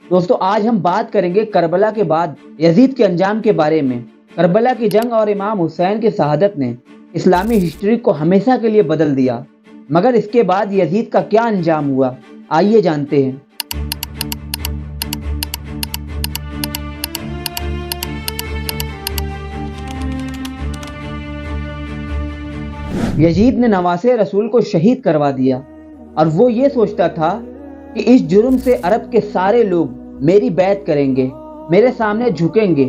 दोस्तों आज हम बात करेंगे करबला के बाद यजीद के अंजाम के बारे में। करबला की जंग और इमाम हुसैन की शहादत ने इस्लामी हिस्ट्री को हमेशा के लिए बदल दिया। मगर इसके बाद यजीद का क्या अंजाम हुआ, आइए जानते हैं। यजीद ने नवासे रसूल को शहीद करवा दिया और वो ये सोचता था कि इस जुर्म से अरब के सारे लोग मेरी बैत करेंगे, मेरे सामने झुकेंगे,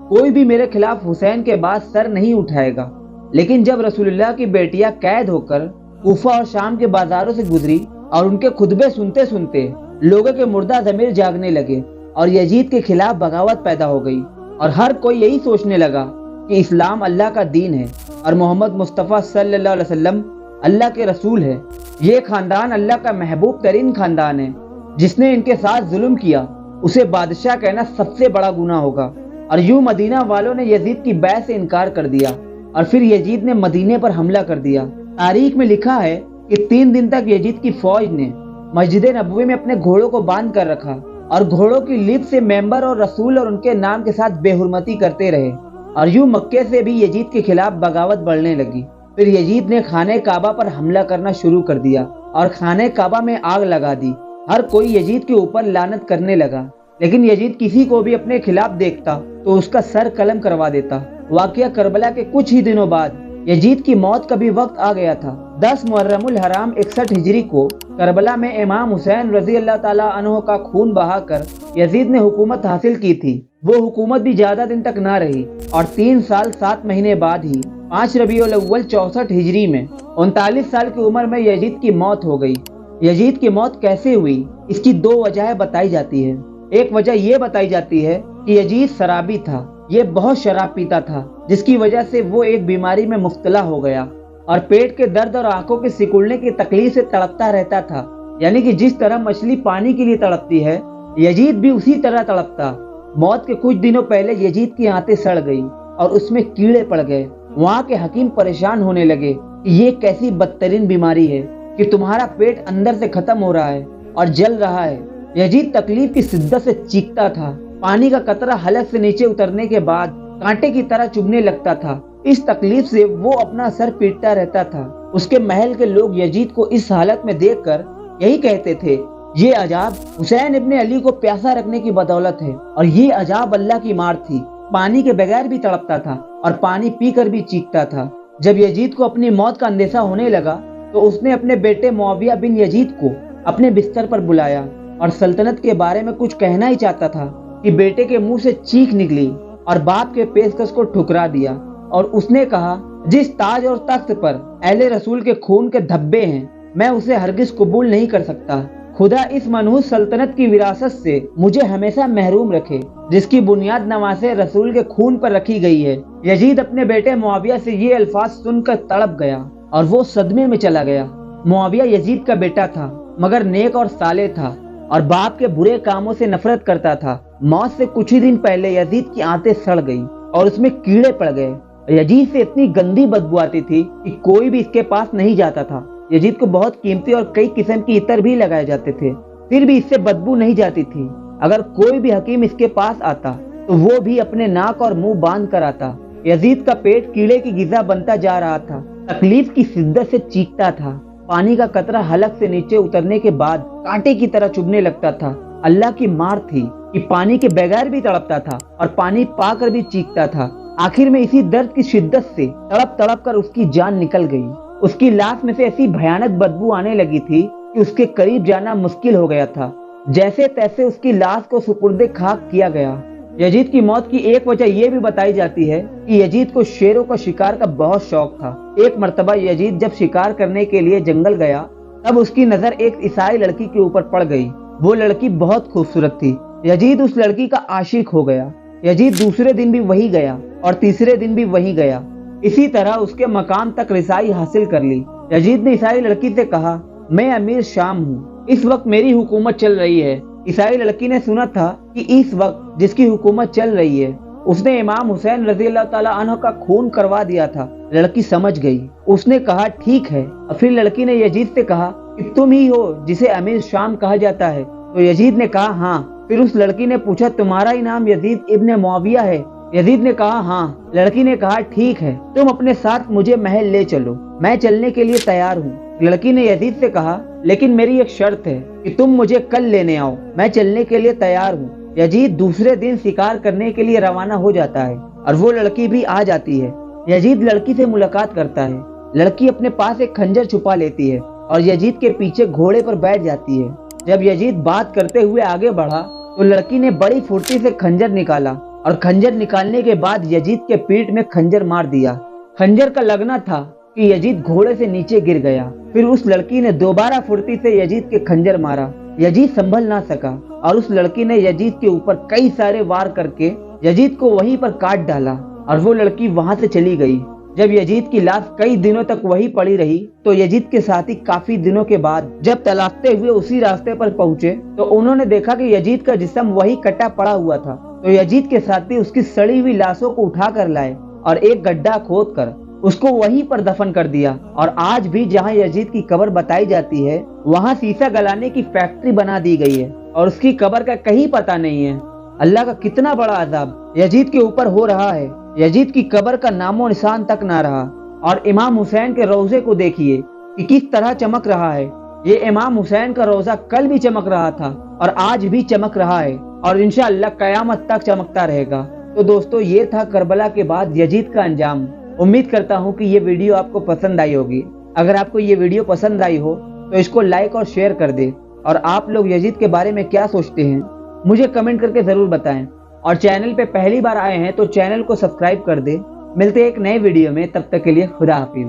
कोई भी मेरे खिलाफ हुसैन के बाद सर नहीं उठाएगा। लेकिन जब रसूलुल्लाह की बेटियां कैद होकर कूफा और शाम के बाजारों से गुजरी और उनके खुतबे सुनते सुनते लोगों के मुर्दा ज़मीर जागने लगे और यजीद के खिलाफ बगावत पैदा हो गई और हर कोई यही सोचने लगा कि इस्लाम अल्लाह का दीन है और मोहम्मद मुस्तफ़ा सल्लल्लाहु अलैहि वसल्लम अल्लाह के रसूल है। ये खानदान अल्लाह का महबूब तरीन खानदान है। जिसने इनके साथ जुल्म किया उसे बादशाह कहना सबसे बड़ा गुनाह होगा। और यूं मदीना वालों ने यजीद की बैत से इनकार कर दिया और फिर यजीद ने मदीने पर हमला कर दिया। तारीख में लिखा है कि 3 दिन तक यजीद की फौज ने मस्जिद नबवी में अपने घोड़ों को बांध कर रखा और घोड़ों की लीद से मेंबर और रसूल और उनके नाम के साथ बेहुरमती करते रहे। और यूं मक्के से भी यजीद के खिलाफ बगावत बढ़ने लगी। फिर यजीद ने खाने काबा पर हमला करना शुरू कर दिया और खाने काबा में आग लगा दी। हर कोई यजीद के ऊपर लानत करने लगा, लेकिन यजीद किसी को भी अपने खिलाफ देखता तो उसका सर कलम करवा देता। वाकया करबला के कुछ ही दिनों बाद यजीद की मौत का भी वक्त आ गया था। 10 मुहर्रमुल हराम 61 हिजरी को करबला में इमाम हुसैन रजी अल्लाह ताला अन्हो का खून बहाकर यजीद ने हुकूमत हासिल की थी। वो हुकूमत भी ज्यादा दिन तक ना रही और 3 साल 7 महीने बाद ही 5 रबीउल अव्वल 64 हिजरी में 39 साल की उम्र में यजीद की मौत हो गई। यजीद की मौत कैसे हुई, इसकी 2 वजह बताई जाती है। एक वजह ये बताई जाती है कि यजीद शराबी था। ये बहुत शराब पीता था, जिसकी वजह से वो एक बीमारी में मुब्तला हो गया और पेट के दर्द और आंखों के सिकुड़ने की तकलीफ से तड़पता रहता था। यानी कि जिस तरह मछली पानी के लिए तड़पती है, यजीद भी उसी तरह तड़पता। मौत के कुछ दिनों पहले यजीद की आंतें सड़ गई और उसमें कीड़े पड़ गए। वहाँ के हकीम परेशान होने लगे कि ये कैसी बदतरीन बीमारी है कि तुम्हारा पेट अंदर से खत्म हो रहा है और जल रहा है। यजीद तकलीफ की शिद्दत से चीखता था। पानी का कतरा हलक से नीचे उतरने के बाद कांटे की तरह चुभने लगता था। इस तकलीफ से वो अपना सर पीटता रहता था। उसके महल के लोग यजीद को इस हालत में देखकर यही कहते थे, ये अजाब हुसैन इब्ने अली को प्यासा रखने की बदौलत है और ये अजाब अल्लाह की मार थी। पानी के बगैर भी तड़पता था और पानी पीकर भी चीखता था। जब यजीद को अपनी मौत का अंदेशा होने लगा तो उसने अपने बेटे मुआविया बिन यजीद को अपने बिस्तर पर बुलाया और सल्तनत के बारे में कुछ कहना ही चाहता था कि बेटे के मुंह से चीख निकली और बाप के पेशकश को ठुकरा दिया। और उसने कहा, जिस ताज और तख्त पर अहले रसूल के खून के धब्बे हैं, मैं उसे हरगिज कबूल नहीं कर सकता। खुदा इस मनहूस सल्तनत की विरासत से मुझे हमेशा महरूम रखे जिसकी बुनियाद नवासे रसूल के खून पर रखी गई है। यजीद अपने बेटे मुआविया से ये अल्फाज सुनकर तड़प गया और वो सदमे में चला गया। मुआविया यजीद का बेटा था, मगर नेक और साले था और बाप के बुरे कामों से नफरत करता था। मौत से कुछ ही दिन पहले यजीद की आंतें सड़ गईं और उसमें कीड़े पड़ गए। यजीद से इतनी गंदी बदबू आती थी कि कोई भी इसके पास नहीं जाता था। यजीद को बहुत कीमती और कई किस्म की इत्र भी लगाए जाते थे, फिर भी इससे बदबू नहीं जाती थी। अगर कोई भी हकीम इसके पास आता तो वो भी अपने नाक और मुंह बांध कर आता। यजीद का पेट कीड़े की गिजा बनता जा रहा था। तकलीफ की शिद्दत से चीखता था। पानी का कतरा हलक से नीचे उतरने के बाद कांटे की तरह चुभने लगता था। अल्लाह की मार थी कि पानी के बगैर भी तड़पता था और पानी पाकर भी चीखता था। आखिर में इसी दर्द की शिद्दत से तड़प तड़प कर उसकी जान निकल गई। उसकी लाश में से ऐसी भयानक बदबू आने लगी थी कि उसके करीब जाना मुश्किल हो गया था। जैसे तैसे उसकी लाश को सुपुर्दे खाक किया गया। यजीद की मौत की एक वजह यह भी बताई जाती है कि यजीद को शेरों का शिकार का बहुत शौक था। एक मर्तबा यजीद जब शिकार करने के लिए जंगल गया तब उसकी नजर एक ईसाई लड़की के ऊपर पड़ गई। वो लड़की बहुत खूबसूरत थी। यजीद उस लड़की का आशिक हो गया। यजीद दूसरे दिन भी वही गया और तीसरे दिन भी वही गया। इसी तरह उसके मकाम तक रिसाई हासिल कर ली। यजीद ने ईसाई लड़की से कहा, मैं अमीर शाम हूँ, इस वक्त मेरी हुकूमत चल रही है। ईसाई लड़की ने सुना था कि इस वक्त जिसकी हुकूमत चल रही है उसने इमाम हुसैन रजी अल्लाह ताला अन्हु का खून करवा दिया था। लड़की समझ गई। उसने कहा, ठीक है। और फिर लड़की ने यजीद से कहा कि तुम ही हो जिसे अमीर शाम कहा जाता है। तो यजीद ने कहा, हाँ। फिर उस लड़की ने पूछा, तुम्हारा ही नाम यजीद इब्न मुआविया है? यजीद ने कहा, हाँ। लड़की ने कहा, ठीक है, तुम अपने साथ मुझे महल ले चलो, मैं चलने के लिए तैयार हूँ। लड़की ने यजीद से कहा, लेकिन मेरी एक शर्त है कि तुम मुझे कल लेने आओ, मैं चलने के लिए तैयार हूँ। यजीद दूसरे दिन शिकार करने के लिए रवाना हो जाता है और वो लड़की भी आ जाती है। यजीद लड़की से मुलाकात करता है। लड़की अपने पास एक खंजर छुपा लेती है और यजीद के पीछे घोड़े पर बैठ जाती है। जब यजीद बात करते हुए आगे बढ़ा तो लड़की ने बड़ी फुर्ती से खंजर निकाला और खंजर निकालने के बाद यजीद के पीठ में खंजर मार दिया। खंजर का लगना था कि यजीद घोड़े से नीचे गिर गया। फिर उस लड़की ने दोबारा फुर्ती से यजीद के खंजर मारा। यजीद संभल ना सका और उस लड़की ने यजीद के ऊपर कई सारे वार करके यजीद को वहीं पर काट डाला और वो लड़की वहां से चली गई। जब यजीद की लाश कई दिनों तक वहीं पड़ी रही तो यजीद के साथी काफी दिनों के बाद जब तलाशते हुए उसी रास्ते पर पहुंचे तो उन्होंने देखा कि यजीद का जिस्म वही कटा पड़ा हुआ था। तो यजीद के साथी उसकी सड़ी हुई लाशों को उठा कर लाए और एक गड्ढा खोद कर उसको वहीं पर दफन कर दिया। और आज भी जहां यजीद की कब्र बताई जाती है वहां शीशा गलाने की फैक्ट्री बना दी गई है और उसकी कब्र का कहीं पता नहीं है। अल्लाह का कितना बड़ा अजाब यजीद के ऊपर हो रहा है। यजीद की कब्र का नामो निशान तक ना रहा। और इमाम हुसैन के रोजे को देखिए कि किस तरह चमक रहा है। ये इमाम हुसैन का रोजा कल भी चमक रहा था और आज भी चमक रहा है और इंशाअल्लाह कयामत तक चमकता रहेगा। तो दोस्तों, ये था करबला के बाद यजीद का अंजाम। उम्मीद करता हूँ कि ये वीडियो आपको पसंद आई होगी। अगर आपको ये वीडियो पसंद आई हो तो इसको लाइक और शेयर कर दे। और आप लोग यजीद के बारे में क्या सोचते हैं मुझे कमेंट करके जरूर बताएं। और चैनल पे पहली बार आए हैं तो चैनल को सब्सक्राइब कर दे। मिलते हैं एक नए वीडियो में, तब तक के लिए खुदा हाफिज।